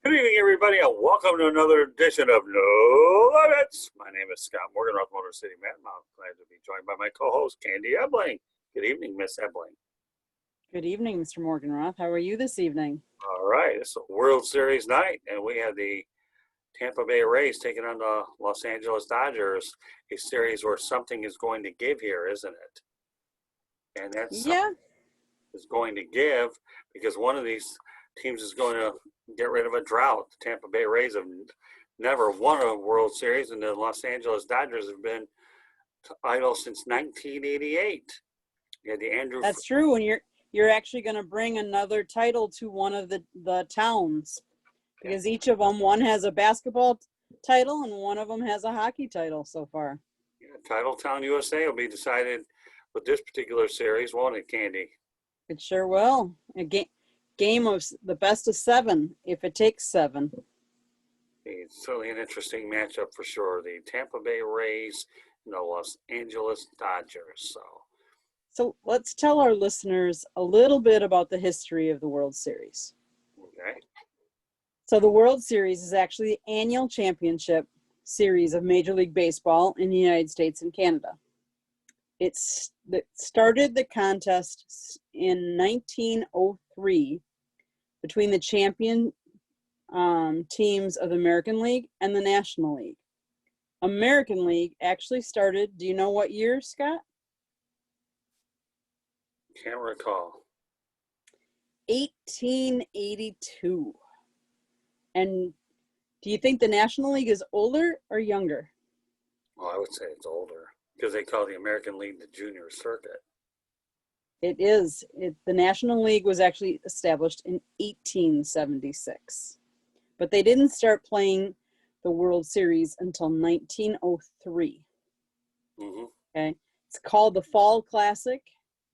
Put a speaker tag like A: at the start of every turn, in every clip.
A: Good evening, everybody, and welcome to another edition of No Limits. My name is Scott Morgan, North Motor City Man. I'm glad to be joined by my co-host, Candy Ebling. Good evening, Miss Ebling.
B: Good evening, Mr. Morganroth. How are you this evening?
A: All right, it's a World Series night, and we have the Tampa Bay Rays taking on the Los Angeles Dodgers, a series where something is going to give here, isn't it? And that's
B: Yeah,
A: is going to give because one of these teams is going to get rid of a drought. The Tampa Bay Rays have never won a World Series, and the Los Angeles Dodgers have been idle since 1988. Yeah, the Andrew.
B: that's true. And you're actually going to bring another title to one of the towns because each of them, one has a basketball title and one of them has a hockey title so far.
A: Yeah, Title Town USA will be decided with this particular series, won't it, Candy?
B: It sure will. A game of the best of seven, if it takes seven.
A: It's certainly an interesting matchup for sure. The Tampa Bay Rays and the Los Angeles Dodgers.
B: So let's tell our listeners a little bit about the history of the World Series.
A: Okay.
B: So the World Series is actually the annual championship series of Major League Baseball in the United States and Canada. It started the contest in 1903 between the champion teams of the American League and the National League. American League actually started, do you know what year, Scott?
A: Can't recall.
B: 1882. And do you think the National League is older or younger?
A: Well, I would say it's older because they call the American League the junior circuit.
B: It is. The National League was actually established in 1876. But they didn't start playing the World Series until 1903.
A: Mm-hmm.
B: Okay. It's called the Fall Classic.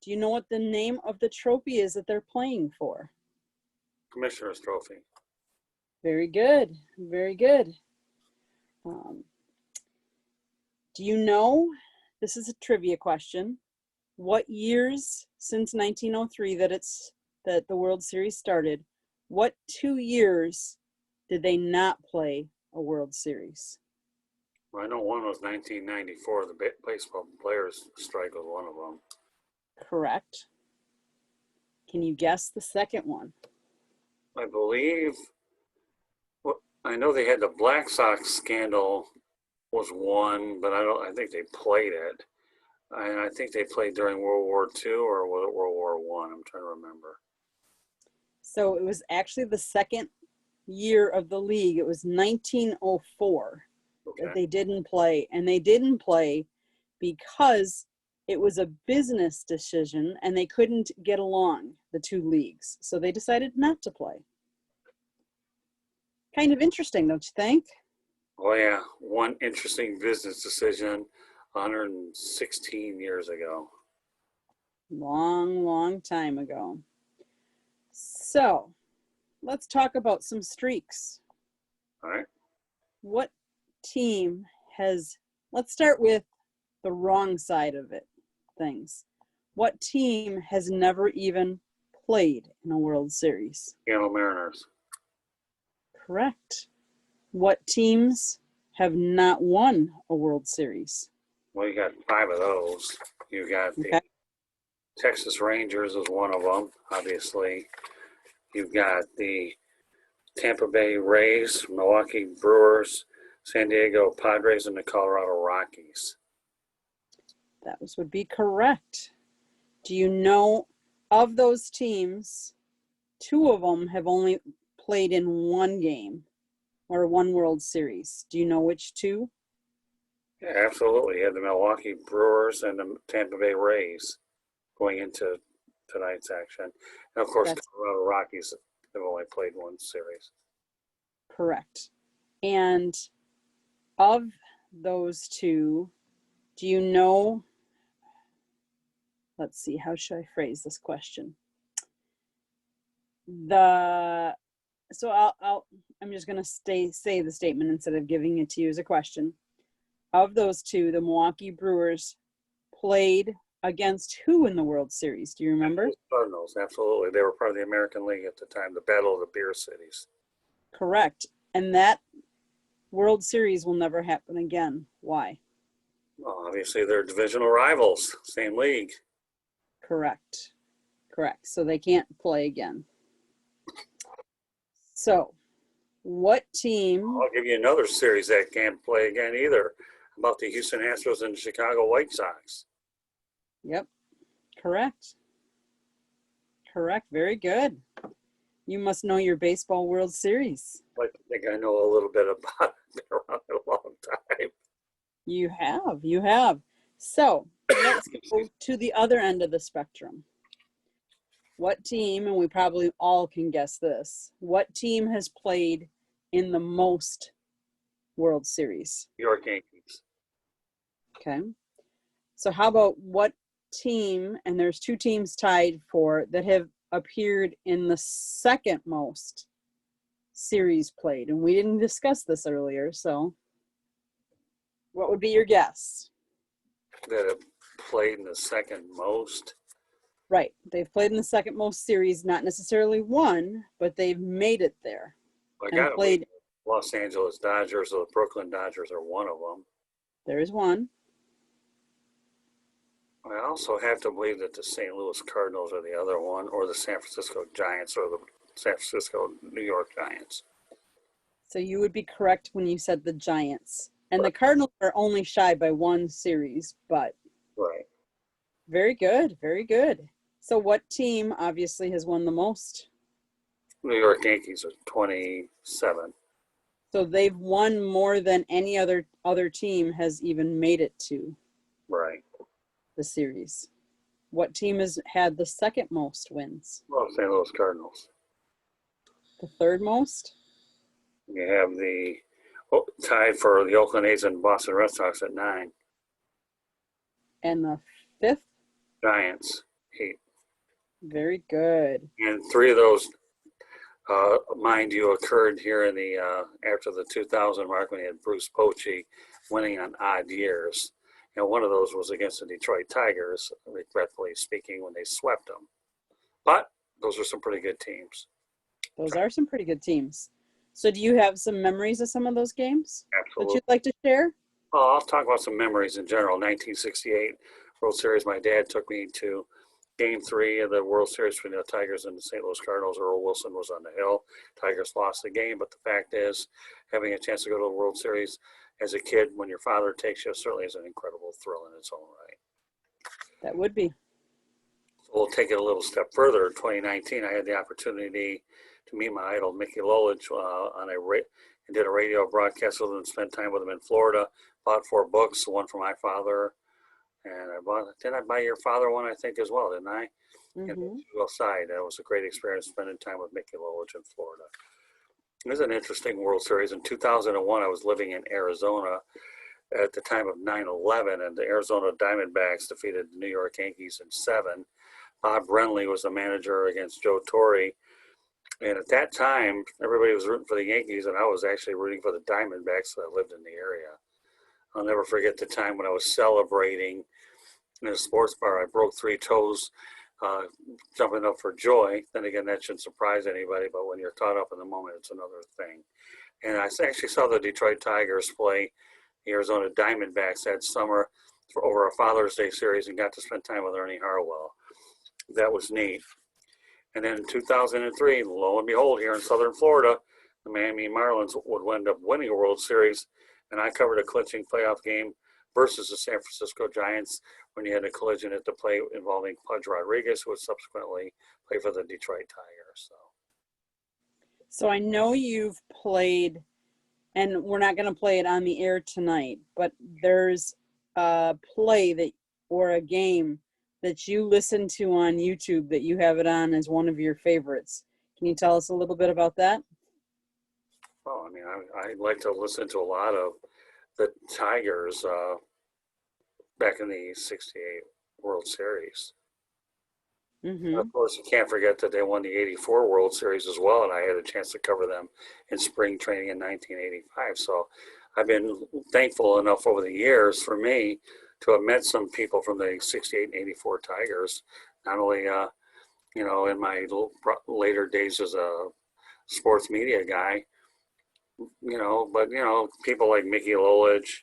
B: Do you know what the name of the trophy is that they're playing for?
A: Commissioner's Trophy.
B: Very good. Very good. Do you know, this is a trivia question, what years since 1903 that the World Series started, what 2 years did they not play a World Series?
A: Well, I know one was 1994. The baseball players' strike was one of them.
B: Correct. Can you guess the second one?
A: I believe. Well, I know they had the Black Sox Scandal was one, but I think they played it. And I think they played during World War II or was it World War One? I'm trying to remember.
B: So it was actually the second year of the league. It was 1904 that they didn't play. And they didn't play because it was a business decision and they couldn't get along, the two leagues. So they decided not to play. Kind of interesting, don't you think?
A: Oh, yeah. One interesting business decision 116 years ago.
B: Long time ago. So let's talk about some streaks.
A: All right.
B: What team let's start with the wrong side of things. What team has never even played in a World Series?
A: Seattle Mariners.
B: Correct. What teams have not won a World Series?
A: Well, you got 5 of those. You got the Texas Rangers is one of them, obviously. You've got the Tampa Bay Rays, Milwaukee Brewers, San Diego Padres, and the Colorado Rockies.
B: That would be correct. Do you know of those teams, 2 of them have only played in one game or one World Series? Do you know which 2?
A: Yeah, absolutely. You have the Milwaukee Brewers and the Tampa Bay Rays going into tonight's action. And, of course, Colorado Rockies have only played one series.
B: Correct. And of those 2, do you know, let's see, how should I phrase this question? I'm just going to say the statement instead of giving it to you as a question. Of those 2, the Milwaukee Brewers played against who in the World Series? Do you remember?
A: Cardinals, absolutely. They were part of the American League at the time, the Battle of the Beer Cities.
B: Correct. And that World Series will never happen again. Why?
A: Well, obviously, they're divisional rivals, same league.
B: Correct. Correct. So they can't play again. So, what team?
A: I'll give you another series that can't play again either. About the Houston Astros and the Chicago White Sox.
B: Yep. Correct. Correct. Very good. You must know your baseball World Series.
A: I think I know a little bit about it. Been around it a long time.
B: You have. You have. So, let's go to the other end of the spectrum. What team, and we probably all can guess this, what team has played in the most World Series?
A: New York Yankees.
B: Okay. So how about what team, and there's two teams tied for, that have appeared in the second most series played? And we didn't discuss this earlier, so what would be your guess?
A: That have played in the second most.
B: Right. They've played in the second most series, not necessarily won, but they've made it there.
A: I
B: And
A: got
B: played.
A: Los Angeles Dodgers or the Brooklyn Dodgers are one of them.
B: There is one.
A: I also have to believe that the St. Louis Cardinals are the other one, or the San Francisco Giants, or the San Francisco New York Giants.
B: So you would be correct when you said the Giants. And the Cardinals are only shy by one series, but
A: Right.
B: very good, very good. So what team obviously has won the most?
A: New York Yankees are 27.
B: So they've won more than any other team has even made it to
A: Right.
B: the series. What team has had the second most wins?
A: Well, St. Louis Cardinals.
B: The third most?
A: You have the tied for the Oakland A's and Boston Red Sox at 9.
B: And the fifth?
A: Giants, 8.
B: Very good.
A: And 3 of those, mind you, occurred here in the after the 2000 mark when you had Bruce Bochy winning on odd years. And one of those was against the Detroit Tigers, regretfully speaking, when they swept them. But those are some pretty good teams.
B: Those are some pretty good teams. So do you have some memories of some of those games
A: Absolutely.
B: that you'd like to share?
A: Well, I'll talk about some memories in general. 1968 World Series, my dad took me to Game 3 of the World Series between the Tigers and the St. Louis Cardinals. Earl Wilson was on the hill. Tigers lost the game, but the fact is, having a chance to go to the World Series as a kid when your father takes you certainly is an incredible thrill in its own right.
B: That would be.
A: We'll take it a little step further. In 2019, I had the opportunity to meet my idol, Mickey Lolich, and did a radio broadcast with him and spent time with him in Florida. Bought 4 books, one for my father, and didn't I buy your father one, I think, as well, didn't I?
B: Mm-hmm.
A: And outside. That was a great experience spending time with Mickey Lolich in Florida. It was an interesting World Series. In 2001, I was living in Arizona at the time of 9/11, and the Arizona Diamondbacks defeated the New York Yankees in 7. Bob Brenly was the manager against Joe Torre. And at that time, everybody was rooting for the Yankees, and I was actually rooting for the Diamondbacks, so I lived in the area. I'll never forget the time when I was celebrating in a sports bar. I broke 3 toes jumping up for joy. Then again, that shouldn't surprise anybody, but when you're caught up in the moment, it's another thing. And I actually saw the Detroit Tigers play the Arizona Diamondbacks that summer for over a Father's Day series and got to spend time with Ernie Harwell. That was neat. And then in 2003, lo and behold, here in Southern Florida, the Miami Marlins would end up winning a World Series, and I covered a clinching playoff game versus the San Francisco Giants when you had a collision at the plate involving Pudge Rodriguez, who would subsequently play for the Detroit Tigers.
B: So I know you've played, and we're not going to play it on the air tonight, but there's a play that or a game that you listen to on YouTube that you have it on as one of your favorites. Can you tell us a little bit about that?
A: Well, I mean, I like to listen to a lot of the Tigers back in the 68 World Series.
B: Mm-hmm.
A: Of course, you can't forget that they won the 84 World Series as well, and I had a chance to cover them in spring training in 1985. So I've been thankful enough over the years for me to have met some people from the 68 and 84 Tigers, not only, in my later days as a sports media guy, But people like Mickey Lolich,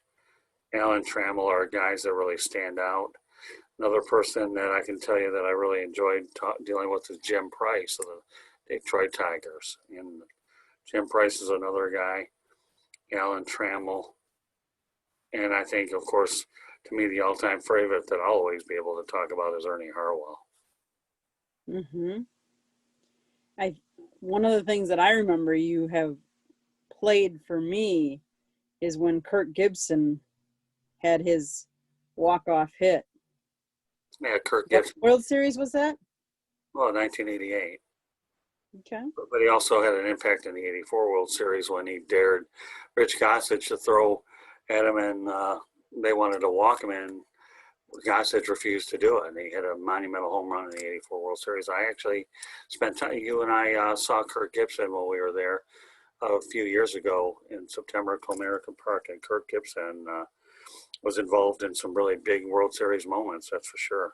A: Alan Trammell are guys that really stand out. Another person that I can tell you that I really enjoyed dealing with is Jim Price of the Detroit Tigers. And Jim Price is another guy, Alan Trammell. And I think, of course, to me, the all-time favorite that I'll always be able to talk about is Ernie Harwell.
B: Mm-hmm. One of the things that I remember you have played for me is when Kirk Gibson had his walk-off hit.
A: Yeah, Kirk Gibson.
B: What World Series was that?
A: Well, 1988.
B: Okay.
A: But he also had an impact in the 84 World Series when he dared Rich Gossage to throw at him, and they wanted to walk him in. Gossage refused to do it, and he hit a monumental home run in the 84 World Series. I actually spent time, you and I saw Kirk Gibson when we were there a few years ago in September at Comerica Park, and Kirk Gibson was involved in some really big World Series moments, that's for sure.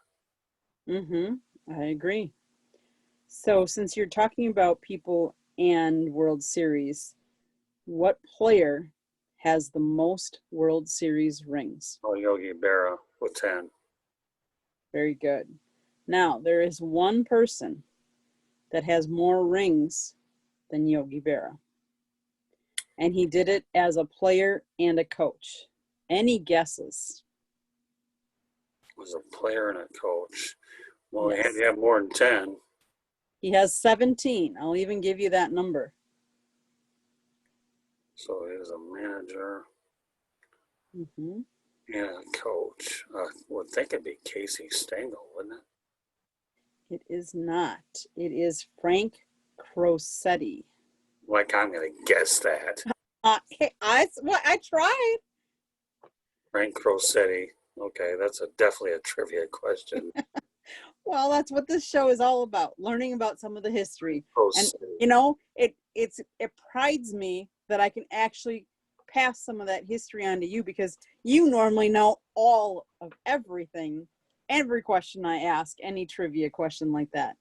B: Mm-hmm. I agree. So since you're talking about people and World Series, what player has the most World Series rings?
A: Oh, Yogi Berra with 10.
B: Very good. Now, there is one person that has more rings than Yogi Berra. And he did it as a player and a coach. Any guesses?
A: Was a player and a coach. Well,
B: Yes.
A: he had to have more than 10.
B: He has 17. I'll even give you that number.
A: So he was a manager
B: Mm-hmm.
A: and a coach. I would think it'd be Casey Stengel, wouldn't it?
B: It is not. It is Frank Crocetti.
A: Like, I'm going to guess that.
B: Hey, I tried.
A: Frank Crocetti. Okay, that's definitely a trivia question.
B: Well, that's what this show is all about, learning about some of the history.
A: Crocetti.
B: And it prides me that I can actually pass some of that history on to you, because you normally know all of everything, every question I ask, any trivia question like that.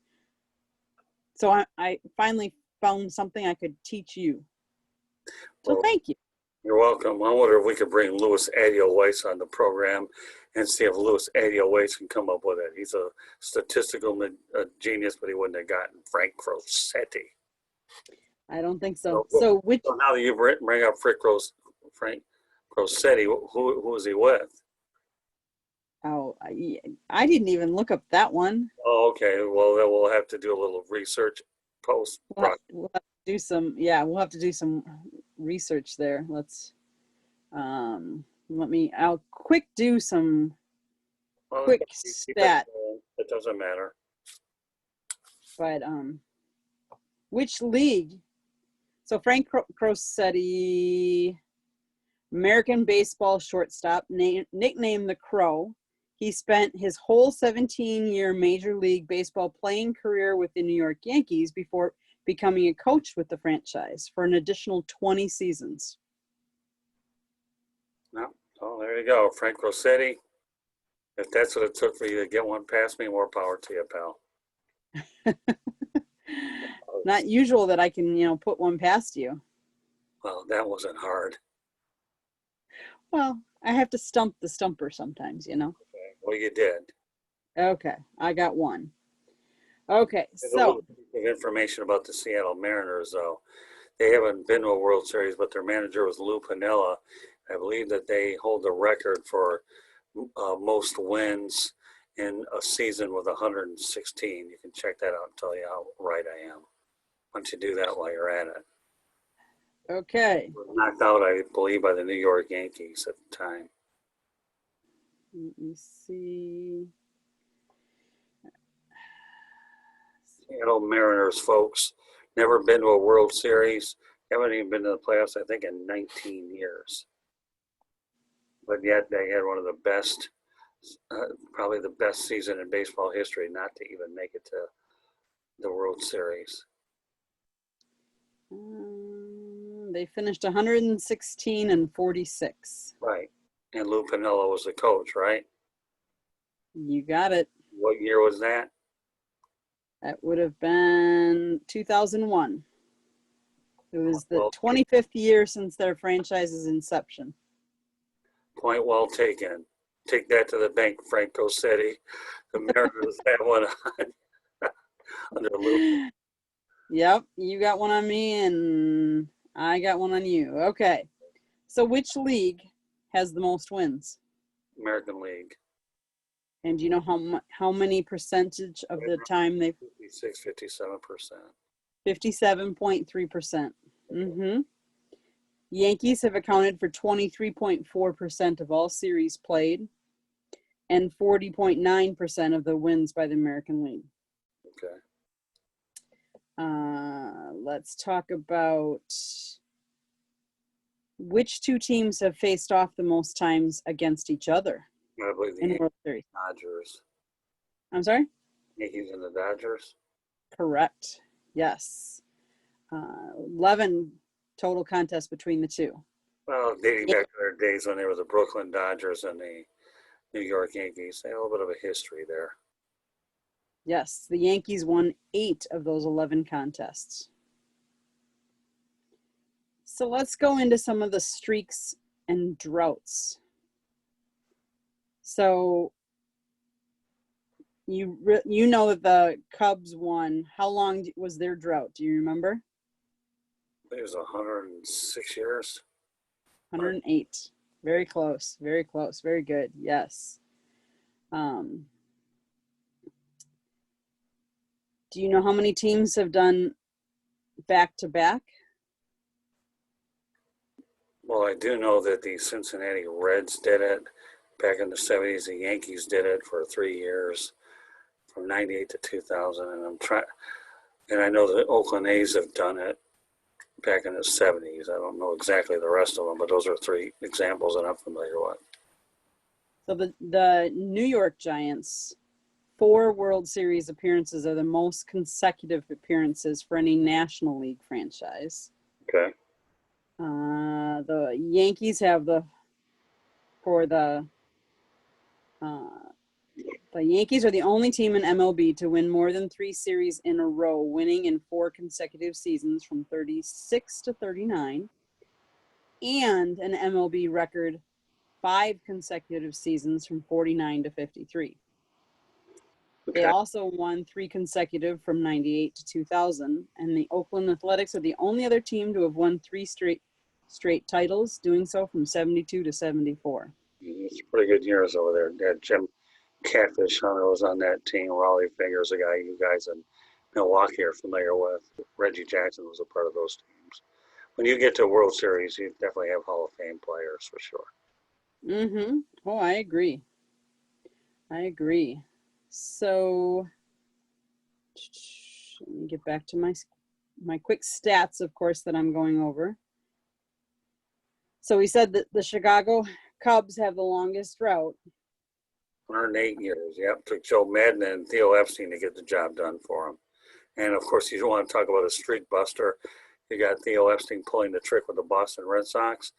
B: So I finally found something I could teach you. So
A: Well,
B: thank you.
A: you're welcome. I wonder if we could bring Louis Weiss on the program and see if Louis Weiss can come up with it. He's a statistical genius, but he wouldn't have gotten Frank Crocetti.
B: I don't think so. So
A: now that you bring up Frank Crocetti, who is he with?
B: Oh, I didn't even look up that one.
A: Oh, okay. Well, then we'll have to do a little research post.
B: We'll have to do some. Yeah, we'll have to do some research there. Let's. I'll do some quick stat.
A: It doesn't matter.
B: But which league? So Frank Crocetti, American baseball shortstop, nicknamed the Crow. He spent his whole 17-year Major League Baseball playing career with the New York Yankees before becoming a coach with the franchise for an additional 20 seasons.
A: No. Oh, there you go. Frank Crocetti. If that's what it took for you to get one past me, more power to you, pal.
B: Not usual that I can, put one past you.
A: Well, that wasn't hard.
B: Well, I have to stump the stumper sometimes,
A: Okay. Well, you did.
B: Okay, I got one. Okay,
A: There's a little bit of information about the Seattle Mariners, though. They haven't been to a World Series, but their manager was Lou Piniella. I believe that they hold the record for most wins in a season with 116. You can check that out and tell you how right I am. Why don't you do that while you're at it?
B: Okay.
A: Knocked out, I believe, by the New York Yankees at the time.
B: Let me see.
A: Seattle Mariners, folks, never been to a World Series. Haven't even been to the playoffs, I think, in 19 years. But yet they had one of the best, probably the best season in baseball history not to even make it to the World Series.
B: They finished 116 and 46.
A: Right. And Lou Piniella was the coach, right?
B: You got it.
A: What year was that?
B: That would have been 2001. It was the
A: Well,
B: 25th year since their franchise's inception.
A: point well taken. Take that to the bank, Frank Grossetti. The Mariners have one under loop.
B: Yep, you got one on me and I got one on you. Okay. So which league has the most wins?
A: American League.
B: And do you know how many percentage of the time they
A: 56, 57%.
B: 57.3%. Mm-hmm. Yankees have accounted for 23.4% of all series played and 40.9% of the wins by the American League.
A: Okay.
B: Let's talk about which two teams have faced off the most times against each other
A: I believe the
B: in
A: Yankees
B: World Series.
A: and Dodgers.
B: I'm sorry?
A: Yankees and the Dodgers.
B: Correct. Yes. 11 total contests between the two.
A: Well, dating back to their days when there was the Brooklyn Dodgers and the New York Yankees. They have a little bit of a history there.
B: Yes, the Yankees won 8 of those 11 contests. So let's go into some of the streaks and droughts. So you know that the Cubs won. How long was their drought? Do you remember?
A: I think it was 106 years.
B: 108. Very close. Very close. Very good. Yes. Do you know how many teams have done back-to-back?
A: Well, I do know that the Cincinnati Reds did it back in the 70s. The Yankees did it for 3 years, from 98 to 2000. And I know the Oakland A's have done it back in the 70s. I don't know exactly the rest of them, but those are 3 examples that I'm familiar with.
B: So the New York Giants, 4 World Series appearances are the most consecutive appearances for any National League franchise.
A: Okay.
B: The Yankees have the Yankees are the only team in MLB to win more than 3 series in a row, winning in 4 consecutive seasons from 36 to 39, and an MLB record 5 consecutive seasons from 49 to 53. They also won 3 consecutive from 98 to 2000, and the Oakland Athletics are the only other team to have won 3 straight titles, doing so from 72 to 74.
A: It's pretty good years over there. Dad, Jim Catfish Hunter was on that team. Raleigh Fingers, a guy you guys in Milwaukee are familiar with. Reggie Jackson was a part of those teams. When you get to World Series, you definitely have Hall of Fame players for sure.
B: Mm-hmm. Oh, I agree. So let me get back to my quick stats, of course, that I'm going over. So we said that the Chicago Cubs have the longest drought.
A: 108 years, yep. Took Joe Madden and Theo Epstein to get the job done for him. And of course, you don't want to talk about a streak buster. You got Theo Epstein pulling the trick with the Boston Red Sox,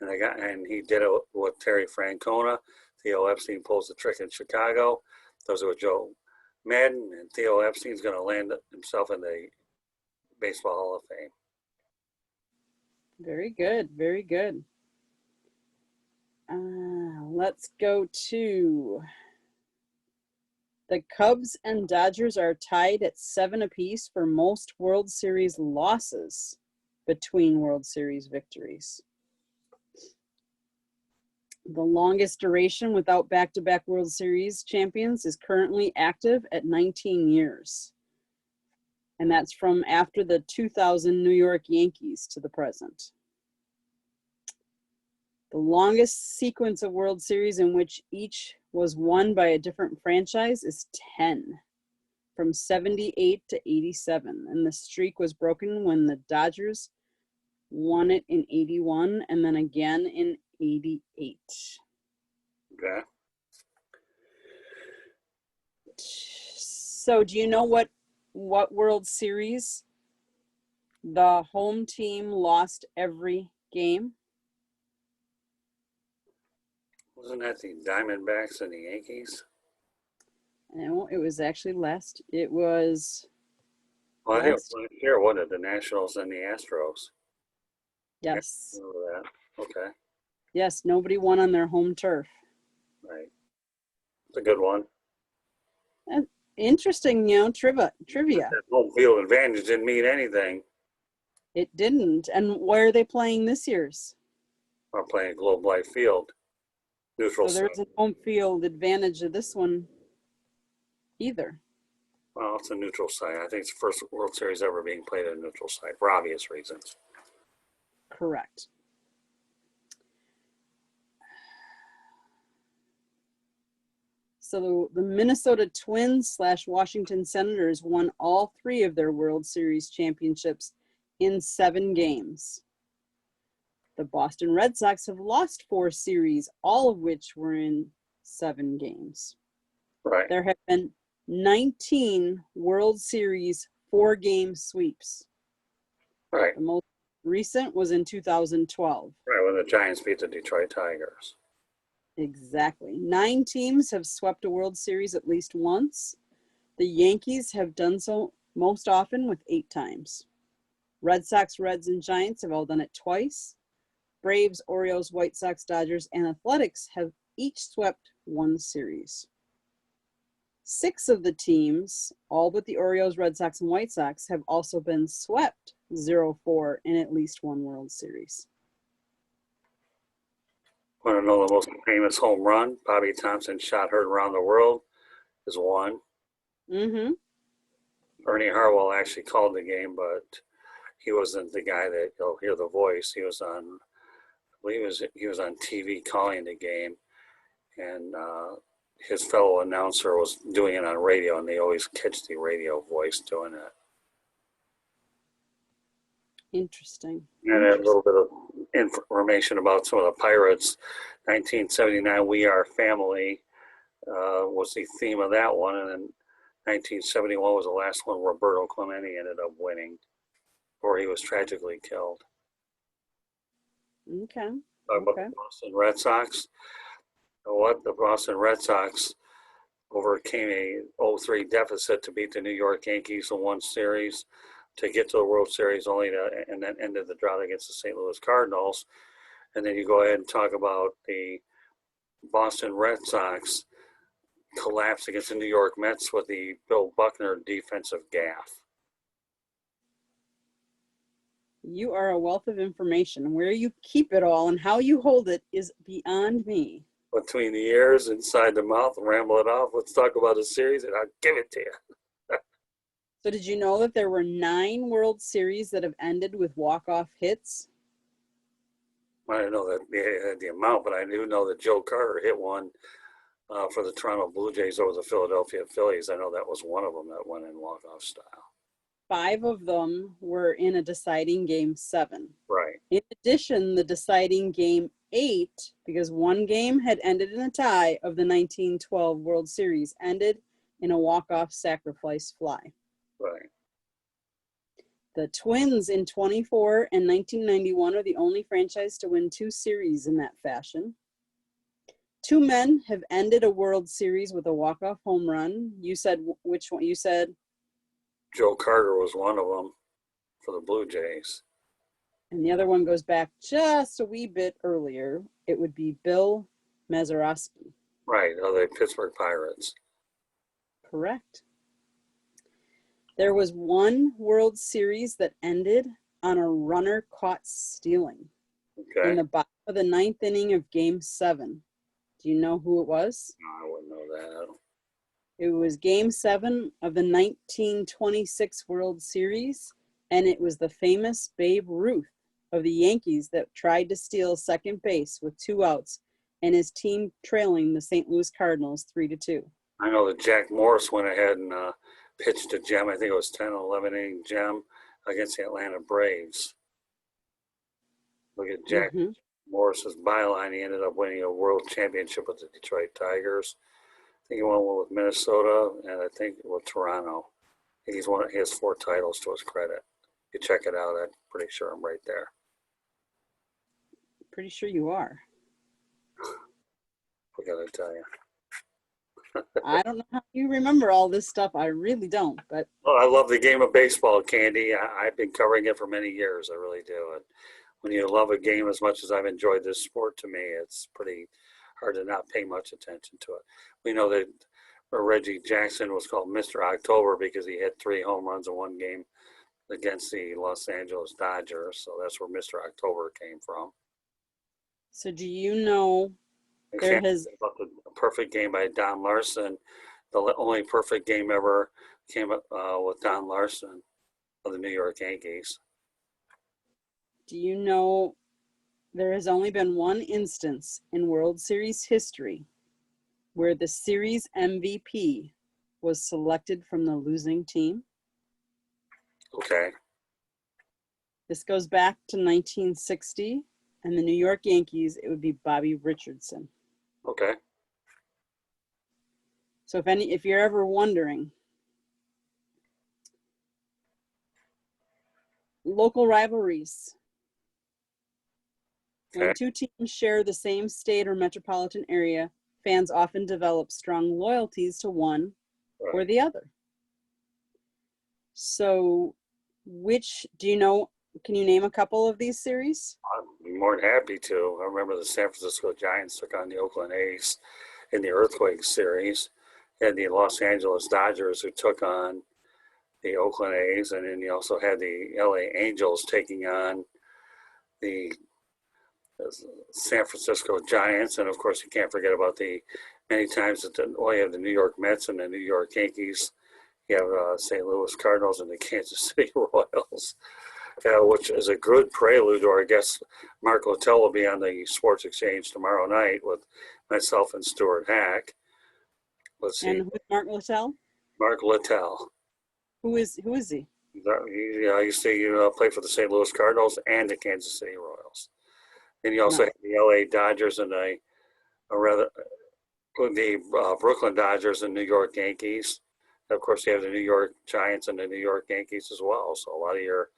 A: and he did it with Terry Francona. Theo Epstein pulls the trick in Chicago. Does it with Joe Madden, and Theo Epstein's going to land himself in the Baseball Hall of Fame.
B: Very good, very good. Let's go to the Cubs and Dodgers are tied at 7 apiece for most World Series losses between World Series victories. The longest duration without back-to-back World Series champions is currently active at 19 years. And that's from after the 2000 New York Yankees to the present. The longest sequence of World Series in which each was won by a different franchise is 10, from 78 to 87. And the streak was broken when the Dodgers won it in 81 and then again in 88.
A: Okay.
B: So do you know what World Series the home team lost every game?
A: Wasn't that the Diamondbacks and the Yankees?
B: No, it was actually it was
A: Well, I think it was last year, wasn't it? The Nationals and the Astros.
B: Yes.
A: Remember that. Okay.
B: Yes, nobody won on their home turf.
A: Right. It's a good one.
B: And interesting, trivia.
A: That home field advantage didn't mean anything.
B: It didn't. And where are they playing this year's?
A: We're playing Globe Life Field. Neutral
B: So
A: site.
B: there's a home field advantage of this one either.
A: Well, it's a neutral site. I think it's the first World Series ever being played at a neutral site for obvious reasons.
B: Correct. So the Minnesota Twins / Washington Senators won all 3 of their World Series championships in 7 games. The Boston Red Sox have lost 4 series, all of which were in 7 games.
A: Right.
B: There have been 19 World Series 4-game sweeps.
A: Right.
B: The most recent was in 2012.
A: Right, when the Giants beat the Detroit Tigers.
B: Exactly. 9 teams have swept a World Series at least once. The Yankees have done so most often with 8 times. Red Sox, Reds, and Giants have all done it twice. Braves, Orioles, White Sox, Dodgers, and Athletics have each swept 1 series. 6 of the teams, all but the Orioles, Red Sox, and White Sox, have also been swept 0-4 in at least 1 World Series.
A: Want to know the most famous home run Bobby Thompson shot heard around the world is one.
B: Mm-hmm.
A: Ernie Harwell actually called the game, but he wasn't the guy that you'll hear the voice. He was on, I believe he was on TV calling the game, and his fellow announcer was doing it on radio, and they always catch the radio voice doing it.
B: Interesting.
A: And a little bit of information about some of the Pirates. 1979, We Are Family was the theme of that one, and then 1971 was the last one. Roberto Clemente ended up winning, or he was tragically killed.
B: Okay.
A: About the Boston Red Sox. What the Boston Red Sox overcame a 0-3 deficit to beat the New York Yankees in 1 series to get to the World Series, and then ended the drought against the St. Louis Cardinals. And then you go ahead and talk about the Boston Red Sox collapse against the New York Mets with the Bill Buckner defensive gaffe.
B: You are a wealth of information. Where you keep it all and how you hold it is beyond me.
A: Between the ears, inside the mouth, ramble it off. Let's talk about a series, and I'll give it to you.
B: So did you know that there were 9 World Series that have ended with walk-off hits?
A: I didn't know that the amount, but I do know that Joe Carter hit one for the Toronto Blue Jays over the Philadelphia Phillies. I know that was one of them that went in walk-off style.
B: 5 of them were in a deciding Game 7.
A: Right.
B: In addition, the deciding Game 8, because one game had ended in a tie of the 1912 World Series, ended in a walk-off sacrifice fly.
A: Right.
B: The Twins in 24 and 1991 are the only franchise to win 2 series in that fashion. 2 men have ended a World Series with a walk-off home run. You said which one? You said
A: Joe Carter was one of them for the Blue Jays.
B: And the other one goes back just a wee bit earlier. It would be Bill Mazeroski.
A: Right, the Pittsburgh Pirates.
B: Correct. There was 1 World Series that ended on a runner caught stealing.
A: Okay.
B: In the bottom of the 9th inning of Game 7. Do you know who it was?
A: No, I wouldn't know that.
B: It was Game 7 of the 1926 World Series, and it was the famous Babe Ruth of the Yankees that tried to steal second base with 2 outs and his team trailing the St. Louis Cardinals 3-2.
A: I know that Jack Morris went ahead and pitched a gem. I think it was 10 or 11 inning gem against the Atlanta Braves. Look at Jack Morris's byline. He ended up winning a world championship with the Detroit Tigers. I think he won one with Minnesota, and I think with Toronto. He has 4 titles to his credit. You check it out, I'm pretty sure I'm right there.
B: Pretty sure you are.
A: I gotta tell you.
B: I don't know how you remember all this stuff. I really don't. But
A: Well, I love the game of baseball, Candy. I've been covering it for many years. I really do. And when you love a game as much as I've enjoyed this sport, to me, it's pretty hard to not pay much attention to it. We know that Reggie Jackson was called Mr. October because he hit 3 home runs in one game against the Los Angeles Dodgers. So that's where Mr. October came from.
B: So do you know there has
A: about the perfect game by Don Larson? The only perfect game ever came up with Don Larson of the New York Yankees.
B: Do you know there has only been one instance in World Series history where the series MVP was selected from the losing team?
A: Okay.
B: This goes back to 1960, and the New York Yankees, it would be Bobby Richardson.
A: Okay.
B: So if you're ever wondering, local rivalries. When two teams share the same state or metropolitan area, fans often develop strong loyalties to one or the other. So can you name a couple of these series?
A: I'd be more than happy to. I remember the San Francisco Giants took on the Oakland A's in the Earthquake series, and the Los Angeles Dodgers who took on the Oakland A's, and then you also had the LA Angels taking on the San Francisco Giants, and of course you can't forget about the many times that you have the New York Mets and the New York Yankees. You have St. Louis Cardinals and the Kansas City Royals, which is a good prelude to our guest Mark Littell will be on the Sports Exchange tomorrow night with myself and Stuart Hack. Let's see.
B: And who's Mark Littell?
A: Mark Littell.
B: Who is he?
A: He used to play for the St. Louis Cardinals and the Kansas City Royals. And you also have the LA Dodgers and the Brooklyn Dodgers and New York Yankees. And of course, you have the New York Giants and the New York Yankees as well. So a lot of your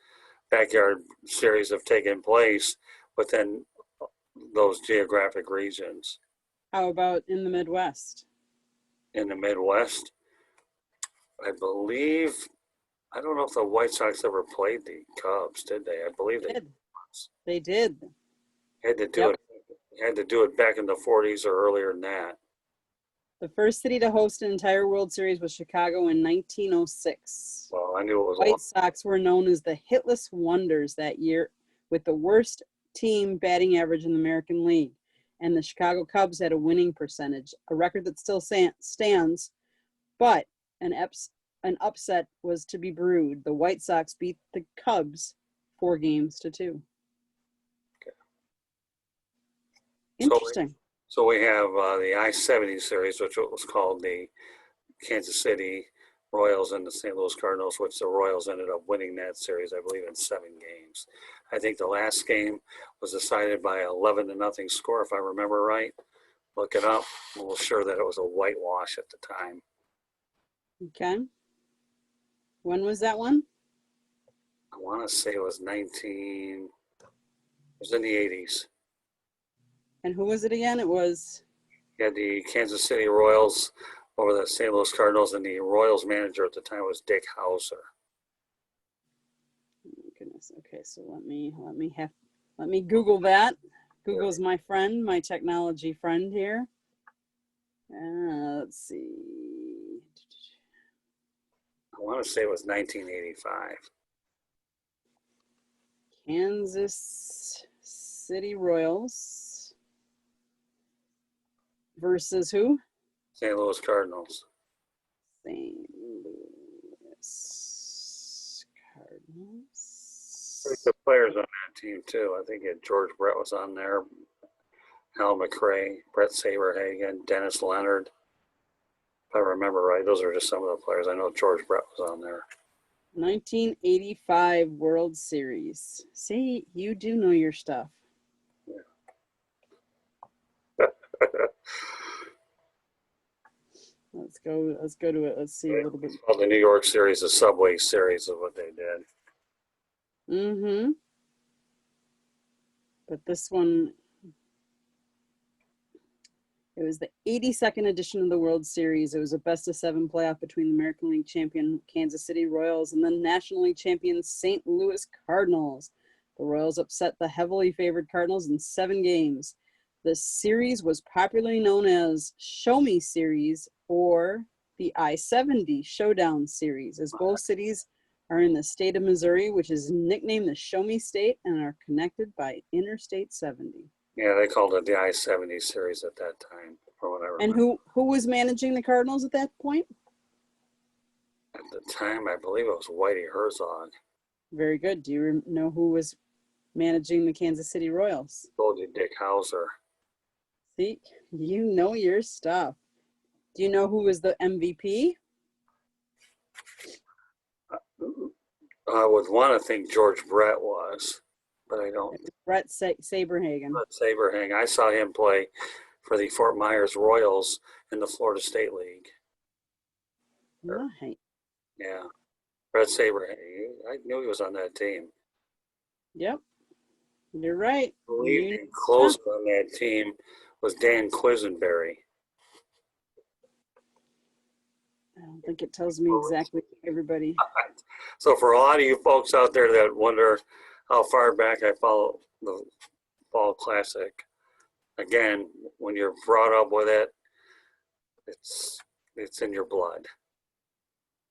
A: backyard series have taken place within those geographic regions.
B: How about in the Midwest?
A: In the Midwest, I believe, I don't know if the White Sox ever played the Cubs, did they? I believe they did.
B: They did.
A: Had to do it. Had to do it back in the 40s or earlier than that.
B: The first city to host an entire World Series was Chicago in 1906.
A: Well, I knew it was.
B: White Sox were known as the hitless wonders that year, with the worst team batting average in the American League. And the Chicago Cubs had a winning percentage, a record that still stands, but an upset was to be brewed. The White Sox beat the Cubs 4-2.
A: Okay.
B: Interesting.
A: So we have the I-70 series, which was called the Kansas City Royals and the St. Louis Cardinals, which the Royals ended up winning that series, I believe, in 7 games. I think the last game was decided by 11-0 score, if I remember right. Look it up. We'll sure that it was a whitewash at the time.
B: Okay. When was that one?
A: I want to say it was it was in the 80s.
B: And who was it again? It was?
A: You had the Kansas City Royals over the St. Louis Cardinals, and the Royals manager at the time was Dick Hauser.
B: Oh, goodness. Okay, so let me Google that. Google's my friend, my technology friend here. Let's see.
A: I want to say it was 1985.
B: Kansas City Royals versus who?
A: St. Louis Cardinals.
B: St. Louis Cardinals.
A: Pretty good players on that team, too. I think George Brett was on there, Hal McRae, Brett Saberhagen, Dennis Leonard. If I remember right, those are just some of the players. I know George Brett was on there.
B: 1985 World Series. See, you do know your stuff.
A: Yeah.
B: Let's go to it. Let's see a little bit.
A: Well, the New York series, the Subway series is what they did.
B: Mm-hmm. But this one, it was the 82nd edition of the World Series. It was a best-of-7 playoff between the American League champion Kansas City Royals and the National League champion St. Louis Cardinals. The Royals upset the heavily favored Cardinals in 7 games. The series was popularly known as Show Me Series or the I-70 Showdown Series, as both cities are in the state of Missouri, which is nicknamed the Show Me State and are connected by Interstate 70.
A: Yeah, they called it the I-70 series at that time, or whatever.
B: And who was managing the Cardinals at that point?
A: At the time, I believe it was Whitey Herzog.
B: Very good. Do you know who was managing the Kansas City Royals?
A: Told you, Dick Hauser.
B: See, you know your stuff. Do you know who was the MVP?
A: I would want to think George Brett was, but I don't.
B: Brett Saberhagen.
A: Brett Saberhagen. I saw him play for the Fort Myers Royals in the Florida State League.
B: Right.
A: Yeah. Brett Saberhagen. I knew he was on that team.
B: Yep. You're right.
A: I believe close on that team was Dan Quisenberry.
B: I don't think it tells me exactly everybody.
A: So for a lot of you folks out there that wonder how far back I follow the Fall Classic, again, when you're brought up with it, it's in your blood.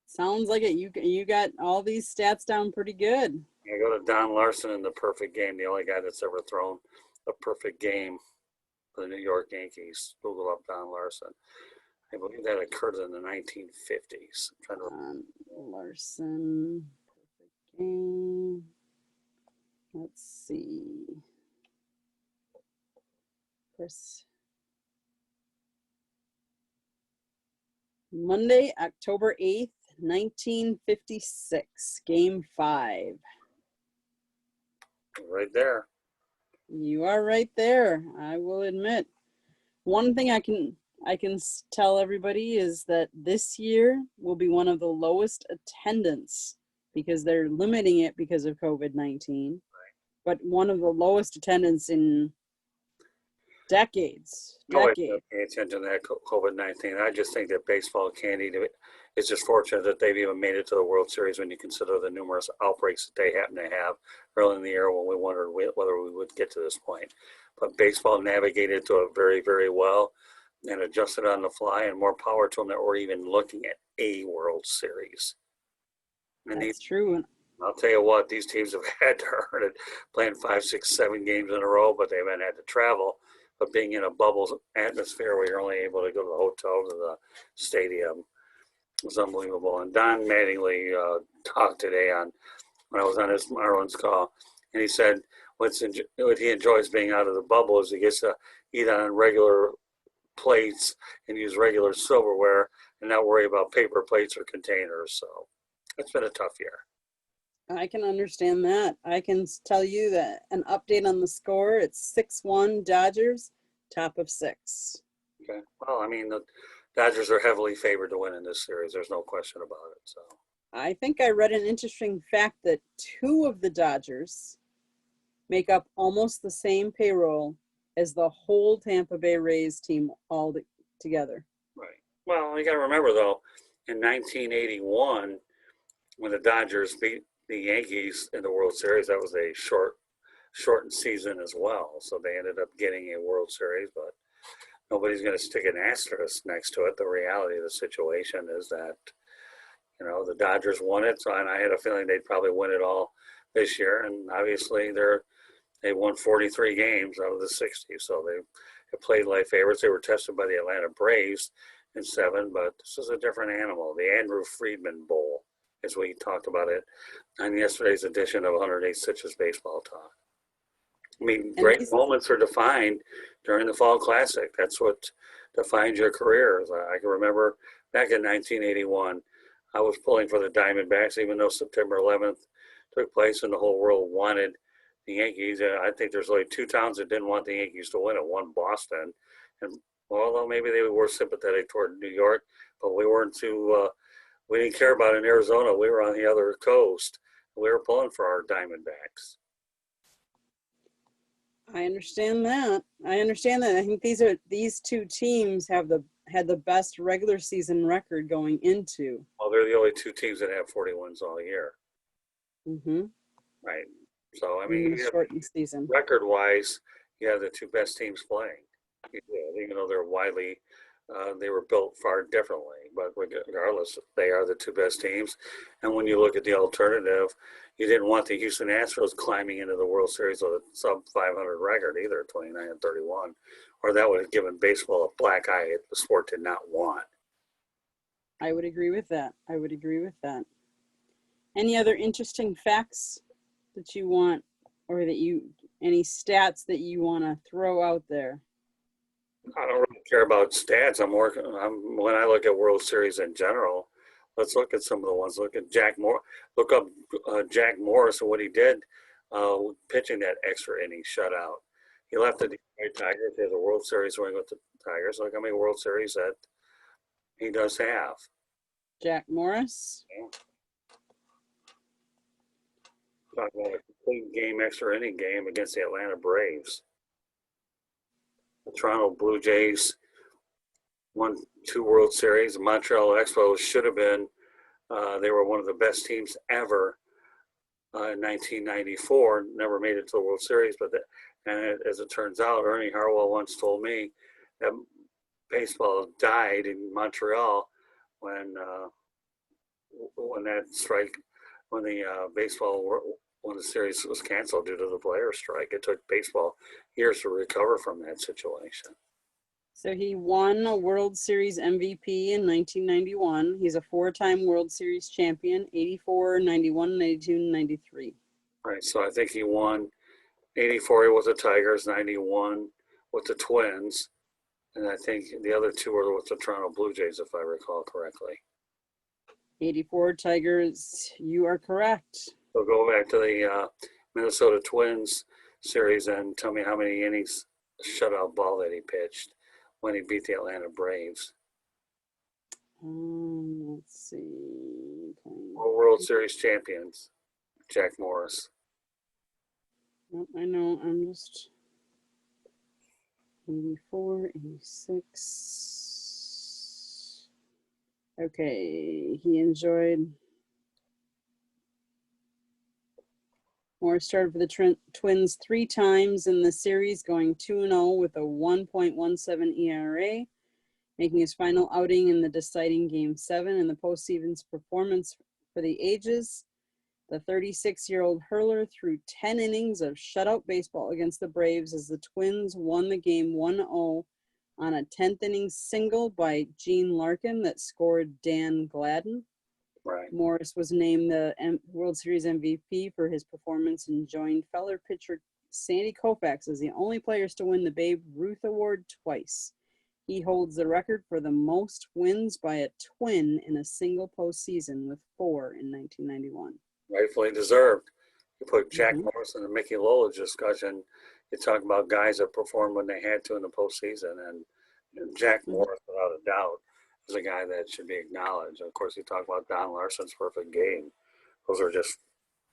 B: Sounds like it. You got all these stats down pretty good.
A: I go to Don Larson in the perfect game, the only guy that's ever thrown a perfect game for the New York Yankees. Google up Don Larson. I believe that occurred in the 1950s. I'm trying to
B: Larson, perfect game. Let's see. Chris. Monday, October 8th, 1956, Game 5.
A: right there.
B: You are right there, I will admit. One thing I can tell everybody is that this year will be one of the lowest attendance because they're limiting it because of COVID-19, right. But one of the lowest attendance in decades.
A: Nobody pay attention to that COVID-19. I just think that baseball candy is just fortunate that they've even made it to the World Series when you consider the numerous outbreaks that they happen to have early in the year when we wondered whether we would get to this point. But baseball navigated to it very, very well and adjusted on the fly, and more power to them that we're even looking at a World Series.
B: And that's true.
A: I'll tell you what, these teams have had to earn it, playing 5, 6, 7 games in a row, but they haven't had to travel. But being in a bubble atmosphere where you're only able to go to the hotel, to the stadium, was unbelievable. And Don Mattingly talked today when I was on his Marlins call, and he said what he enjoys being out of the bubble is he gets to eat on regular plates and use regular silverware and not worry about paper plates or containers. So it's been a tough year.
B: I can understand that. I can tell you that an update on the score, it's 6-1 Dodgers, top of 6.
A: Okay. Well, I mean, the Dodgers are heavily favored to win in this series. There's no question about it. So
B: I think I read an interesting fact that 2 of the Dodgers make up almost the same payroll as the whole Tampa Bay Rays team all together. Right.
A: Well, you got to remember, though, in 1981, when the Dodgers beat the Yankees in the World Series, that was a shortened season as well. So they ended up getting a World Series, but nobody's going to stick an asterisk next to it. The reality of the situation is that, the Dodgers won it, and I had a feeling they'd probably win it all this year. And obviously they won 43 games out of the 60, so they played like favorites. They were tested by the Atlanta Braves in 7, but this is a different animal. The Andrew Friedman Bowl, as we talked about it on yesterday's edition of 108 Stitches Baseball Talk. I mean, great moments are defined during the Fall Classic. That's what defines your careers. I can remember back in 1981, I was pulling for the Diamondbacks, even though September 11th took place and the whole world wanted the Yankees. I think there's only 2 towns that didn't want the Yankees to win it. One, Boston. And although maybe they were sympathetic toward New York, but we weren't too we didn't care about in Arizona. We were on the other coast. We were pulling for our Diamondbacks.
B: I understand that. I think these 2 teams had the best regular season record going into.
A: Well, they're the only 2 teams that have 40 wins all year.
B: Mm-hmm.
A: Right. So, I
B: in
A: mean,
B: the shortened season.
A: record-wise, you have the two best teams playing. Even though they're widely, they were built far differently. But regardless, they are the two best teams. And when you look at the alternative, you didn't want the Houston Astros climbing into the World Series with a sub 500 record either, 29-31, or that would have given baseball a black eye the sport did not want.
B: I would agree with that. I would agree with that. Any other interesting facts that you want, or any stats that you want to throw out there?
A: I don't really care about stats. When I look at World Series in general, let's look at some of the ones. Look at Jack Moore. Look up Jack Morris and what he did pitching that extra inning shutout. He left the Detroit Tigers. He has a World Series ring with the Tigers. Look how many World Series that he does have.
B: Jack Morris.
A: Yeah. Talk about a complete game, extra inning game against the Atlanta Braves. The Toronto Blue Jays won 2 World Series. The Montreal Expos should have been. They were one of the best teams ever in 1994. Never made it to the World Series, as it turns out, Ernie Harwell once told me that baseball died in Montreal when the series was canceled due to the Players' strike. It took baseball years to recover from that situation.
B: So he won a World Series MVP in 1991. He's a 4-time World Series champion, 84, 91, 92, 93.
A: Right, so I think he won 84 with the Tigers, 91 with the Twins, and I think the other 2 were with the Toronto Blue Jays, if I recall correctly.
B: 84 Tigers, you are correct.
A: So go back to the Minnesota Twins series and tell me how many innings shutout ball that he pitched when he beat the Atlanta Braves.
B: Let's see.
A: World Series champions, Jack Morris.
B: I know, I'm just 84, 86. Okay, Morris started for the Twins 3 times in the series, going 2-0 with a 1.17 ERA, making his final outing in the deciding Game 7 in the postseason's performance for the ages. The 36-year-old hurler threw 10 innings of shutout baseball against the Braves as the Twins won the game 1-0 on a 10th inning single by Gene Larkin that scored Dan Gladden.
A: Right.
B: Morris was named the World Series MVP for his performance and joined fellow pitcher Sandy Koufax as the only players to win the Babe Ruth Award twice. He holds the record for the most wins by a Twin in a single postseason with 4 in 1991.
A: Rightfully deserved. You put Jack Morris in the Mickey Lola discussion, you talk about guys that performed when they had to in the postseason, and Jack Morris, without a doubt, is a guy that should be acknowledged. Of course, you talk about Don Larson's perfect game. Those are just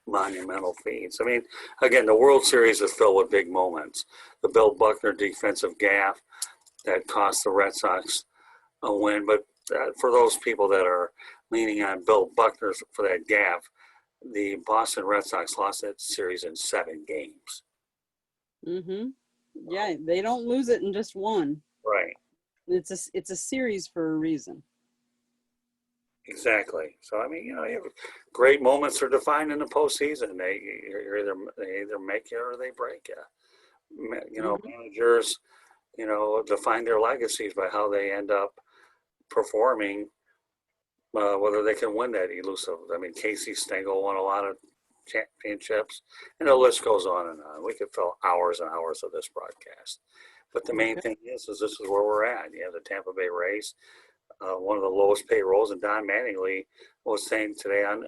A: monumental feats. I mean, again, the World Series is filled with big moments. The Bill Buckner defensive gaffe that cost the Red Sox a win, but for those people that are leaning on Bill Buckner for that gaffe, the Boston Red Sox lost that series in 7 games.
B: Yeah, they don't lose it in just one.
A: Right.
B: It's a series for a reason.
A: Exactly. So I mean, you have great moments are defined in the postseason. They either make you or they break you. Managers, define their legacies by how they end up performing. Whether they can win that elusive. I mean, Casey Stengel won a lot of championships, and the list goes on and on. We could fill hours and hours of this broadcast. But the main thing is this is where we're at. You have the Tampa Bay Rays, one of the lowest payrolls, and Don Mattingly was saying today on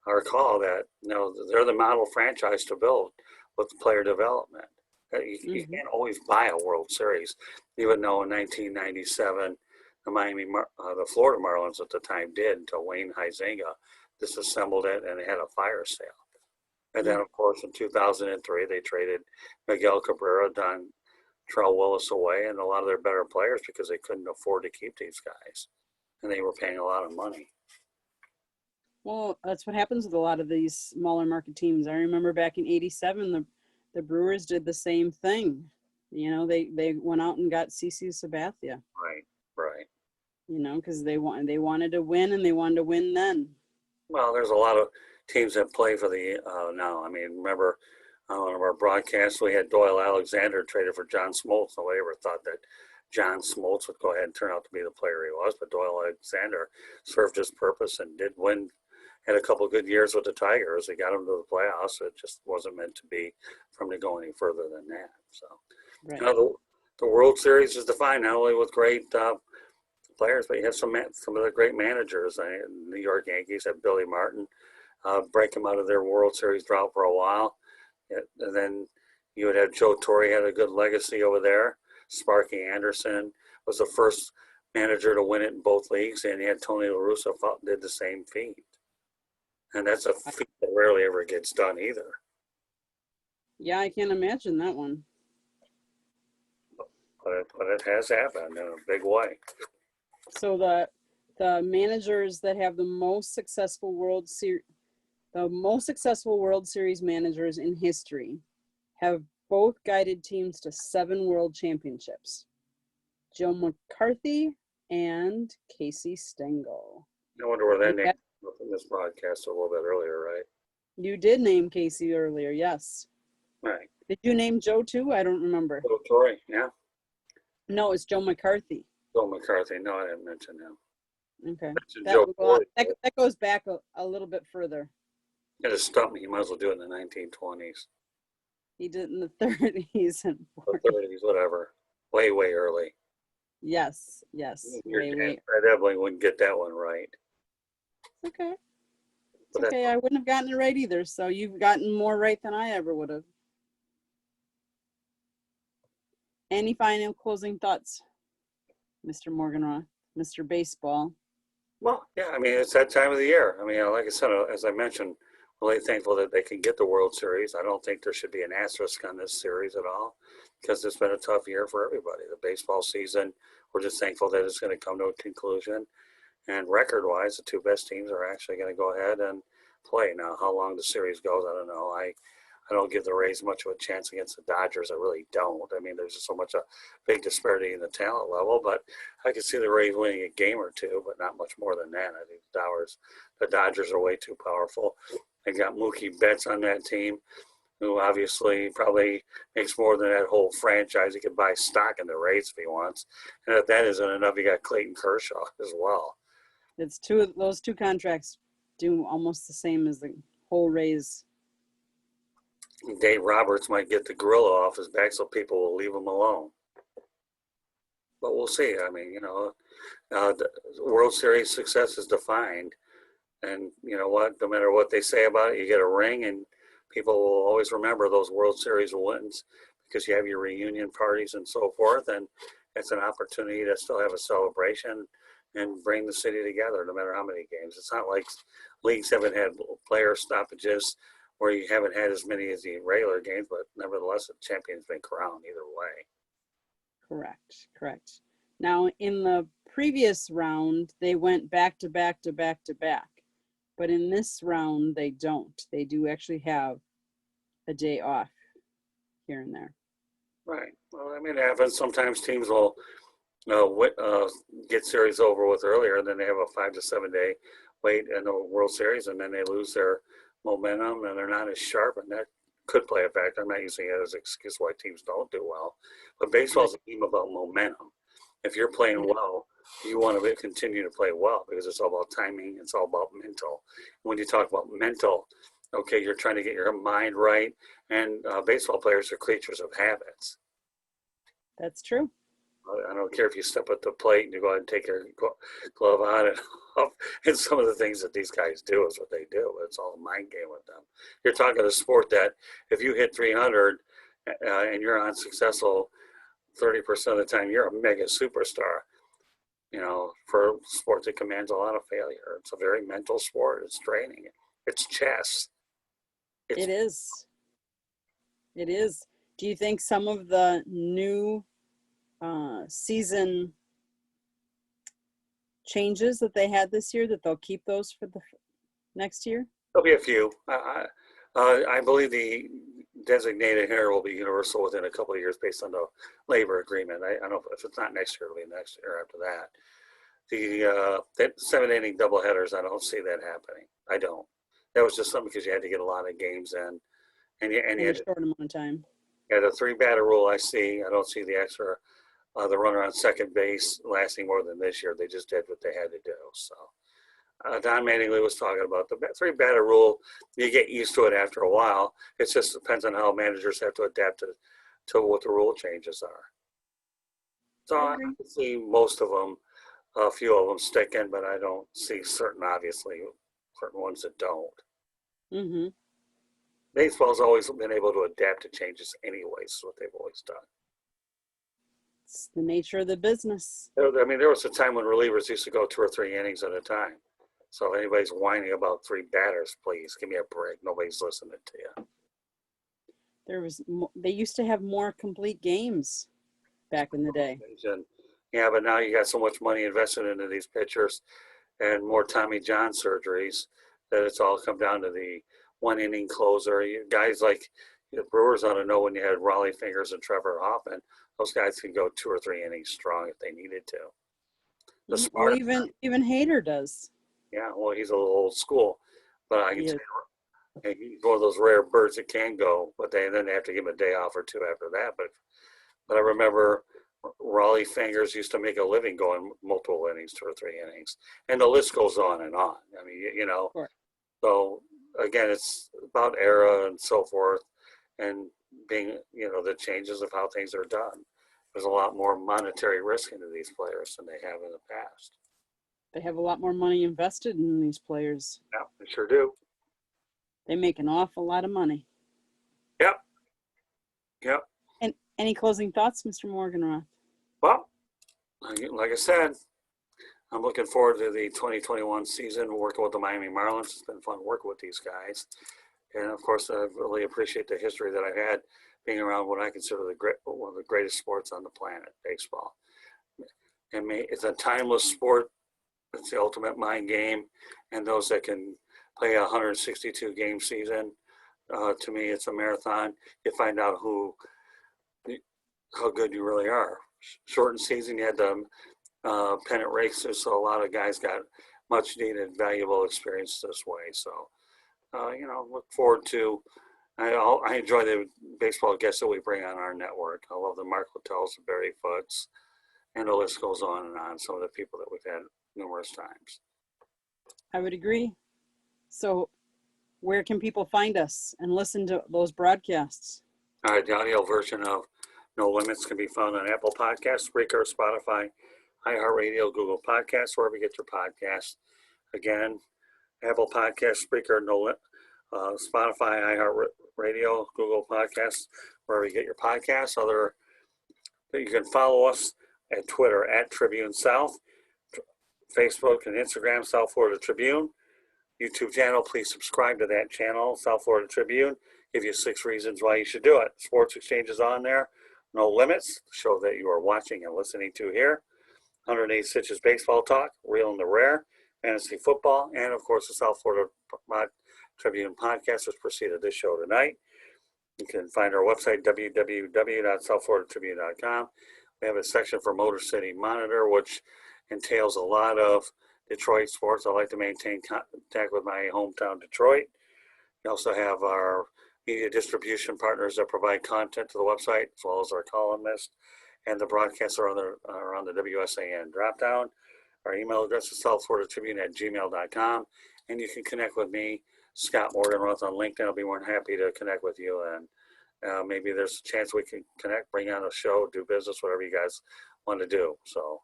A: our call that they're the model franchise to build with player development. You can't always buy a World Series, even though in 1997 the Florida Marlins at the time did, until Wayne Huizenga disassembled it and they had a fire sale. And then, of course, in 2003, they traded Miguel Cabrera, Dontrell Willis away, and a lot of their better players because they couldn't afford to keep these guys. And they were paying a lot of money.
B: Well, that's what happens with a lot of these smaller market teams. I remember back in '87, the Brewers did the same thing. You know, they went out and got CC Sabathia.
A: Right, right.
B: You know, because they wanted to win, and they wanted to win then.
A: Well, there's a lot of teams that play for the now. I mean, remember on one of our broadcasts, we had Doyle Alexander traded for John Smoltz. Nobody ever thought that John Smoltz would go ahead and turn out to be the player he was, but Doyle Alexander served his purpose and did win. Had a couple good years with the Tigers. They got him to the playoffs. It just wasn't meant to be for him to go any further than that. So,
B: Right.
A: you know, the World Series is defined not only with great players, but you have some of the great managers. New York Yankees had Billy Martin break them out of their World Series drought for a while. And then you would have Joe Torre had a good legacy over there. Sparky Anderson was the first manager to win it in both leagues, and you had Tony La Russa did the same feat. And that's a feat that rarely ever gets done either.
B: Yeah, I can't imagine that one.
A: But it has happened in a big way.
B: So the managers that have the most successful World Series managers in history have both guided teams to 7 world championships. Joe McCarthy and Casey Stengel.
A: I wonder where that name came up in this broadcast a little bit earlier, right?
B: You did name Casey earlier, yes.
A: Right.
B: Did you name Joe too? I don't remember.
A: Joe Torre, yeah.
B: No, it's Joe McCarthy.
A: Joe McCarthy. No, I didn't mention him.
B: Okay.
A: That
B: goes back a little bit further.
A: It just stumped me. He might as well do it in the 1920s.
B: He did in the 30s and 40s.
A: The 30s, whatever. Way, way early.
B: Yes.
A: Fred Ebling wouldn't get that one right.
B: Okay. It's okay. I wouldn't have gotten it right either. So you've gotten more right than I ever would have. Any final closing thoughts, Mr. Morganroth, Mr. Baseball?
A: Well, yeah, I mean, it's that time of the year. I mean, like I said, as I mentioned, really thankful that they can get the World Series. I don't think there should be an asterisk on this series at all because it's been a tough year for everybody. The baseball season, we're just thankful that it's going to come to a conclusion. And record-wise, the 2 best teams are actually going to go ahead and play. Now, how long the series goes, I don't know. I don't give the Rays much of a chance against the Dodgers. I really don't. I mean, there's just so much a big disparity in the talent level, but I could see the Rays winning a game or 2, but not much more than that. I think the Dodgers are way too powerful. They got Mookie Betts on that team, who obviously probably makes more than that whole franchise. He could buy stock in the Rays if he wants. And if that isn't enough, you got Clayton Kershaw as well.
B: It's those 2 contracts do almost the same as the whole Rays.
A: Dave Roberts might get the gorilla off his back so people will leave him alone. But we'll see. I mean, the World Series success is defined. And you know what? No matter what they say about it, you get a ring, and people will always remember those World Series wins because you have your reunion parties and so forth. And it's an opportunity to still have a celebration and bring the city together no matter how many games. It's not like leagues haven't had player stoppages where you haven't had as many as the regular games, but nevertheless, the champion's been crowned either way.
B: Correct. Now, in the previous round, they went back to back to back to back. But in this round, they don't. They do actually have a day off here and there.
A: Right. Well, I mean, it happens. Sometimes teams will get series over with earlier, and then they have a 5 to 7 day wait in the World Series, and then they lose their momentum, and they're not as sharp, and that could play a factor. I'm not using it as an excuse why teams don't do well. But baseball's a game about momentum. If you're playing well, you want to continue to play well because it's all about timing. It's all about mental. When you talk about mental, okay, you're trying to get your mind right, and baseball players are creatures of habits.
B: That's true.
A: I don't care if you step at the plate and you go ahead and take your glove on and off. And some of the things that these guys do is what they do. It's all a mind game with them. You're talking a sport that if you hit 300 and you're unsuccessful 30% of the time, you're a mega superstar. For a sport that commands a lot of failure. It's a very mental sport. It's training. It's chess.
B: It is. Do you think some of the new season changes that they had this year, that they'll keep those next year?
A: There'll be a few. I believe the designated hitter will be universal within a couple of years based on the labor agreement. I don't know if it's not next year, it'll be next year after that. The 7 inning doubleheaders, I don't see that happening. I don't. That was just something because you had to get a lot of games in, and you
B: In a
A: had
B: short amount of time.
A: the 3 batter rule. I don't see the extra, the runner on second base lasting more than this year. They just did what they had to do. So. Don Mattingly was talking about the 3 batter rule. You get used to it after a while. It just depends on how managers have to adapt to what the rule changes are. So I can see most of them, a few of them sticking, but I don't see certain ones that don't.
B: Mm-hmm.
A: Baseball's always been able to adapt to changes anyways, is what they've always done.
B: It's the nature of the business.
A: I mean, there was a time when relievers used to go 2 or 3 innings at a time. So if anybody's whining about 3 batters, please give me a break. Nobody's listening to you.
B: They used to have more complete games back in the day.
A: Yeah, but now you got so much money invested into these pitchers and more Tommy John surgeries that it's all come down to the 1 inning closer. Guys like the Brewers ought to know when you had Raleigh Fingers and Trevor Hoffman, those guys can go 2 or 3 innings strong if they needed to.
B: Well, even Hader does.
A: Yeah, well, he's a little old school, but I can say he's one of those rare birds that can go, but then they have to give him a day off or two after that. But I remember Raleigh Fingers used to make a living going multiple innings, 2 or 3 innings, and the list goes on and on. I mean,
B: Sure.
A: So again, it's about era and so forth, and being, the changes of how things are done. There's a lot more monetary risk into these players than they have in the past.
B: They have a lot more money invested in these players.
A: Yeah, they sure do.
B: They make an awful lot of money.
A: Yep.
B: And any closing thoughts, Mr. Morganroth?
A: Well, like I said, I'm looking forward to the 2021 season, working with the Miami Marlins. It's been fun working with these guys. And of course, I really appreciate the history that I've had being around what I consider one of the greatest sports on the planet, baseball. And it's a timeless sport. It's the ultimate mind game. And those that can play a 162 game season, to me, it's a marathon. You find out how good you really are. Shortened season, you had the pennant races, so a lot of guys got much needed, valuable experience this way. So, look forward to. I enjoy the baseball guests that we bring on our network. I love the Mark Littells, the Barry Foots, and the list goes on and on. Some of the people that we've had numerous times.
B: I would agree. So where can people find us and listen to those broadcasts?
A: All right, the audio version of No Limits can be found on Apple Podcasts, Spreaker, Spotify, iHeartRadio, Google Podcasts, wherever you get your podcasts. Again, Apple Podcasts, Spreaker, Spotify, iHeartRadio, Google Podcasts, wherever you get your podcasts. You can follow us at Twitter at Tribune South, Facebook and Instagram, South Florida Tribune. YouTube channel, please subscribe to that channel, South Florida Tribune. Give you 6 reasons why you should do it. Sports Exchange is on there. No Limits, the show that you are watching and listening to here. 108 Stitches Baseball Talk, Real and the Rare, Fantasy Football, and of course the South Florida Tribune podcast, which preceded this show tonight. You can find our website, www.southfloridatribune.com. We have a section for Motor City Monitor, which entails a lot of Detroit sports. I like to maintain contact with my hometown, Detroit. We also have our media distribution partners that provide content to the website, as well as our columnists, and the broadcasts are on the WSAN dropdown. Our email address is southfloridatribune@gmail.com, and you can connect with me, Scott Morganroth, on LinkedIn. I'll be more than happy to connect with you, and maybe there's a chance we can connect, bring on a show, do business, whatever you guys want to do. So,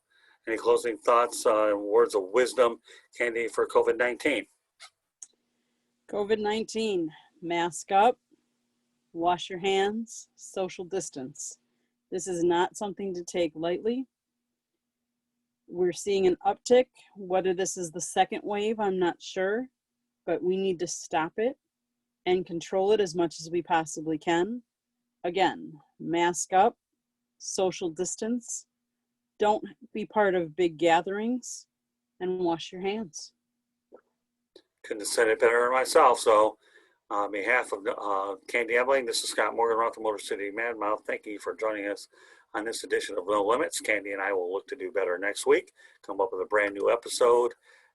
A: any closing thoughts and words of wisdom, Candy, for COVID-19?
B: COVID-19, mask up, wash your hands, social distance. This is not something to take lightly. We're seeing an uptick. Whether this is the second wave, I'm not sure, but we need to stop it and control it as much as we possibly can. Again, mask up, social distance, don't be part of big gatherings, and wash your hands.
A: Couldn't have said it better than myself. So, on behalf of Candy Ebling, this is Scott Morgan, Roth Motor City Madmouth. Thank you for joining us on this edition of No Limits. Candy and I will look to do better next week, come up with a brand new episode.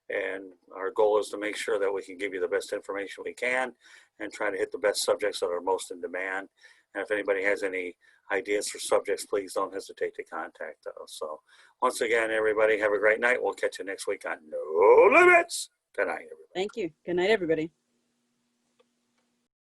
A: And our goal is to make sure that we can give you the best information we can and try to hit the best subjects that are most in demand. And if anybody has any ideas for subjects, please don't hesitate to contact us. So once again, everybody, have a great night. We'll catch you next week on No Limits. Good night, everybody.
B: Thank you. Good night, everybody.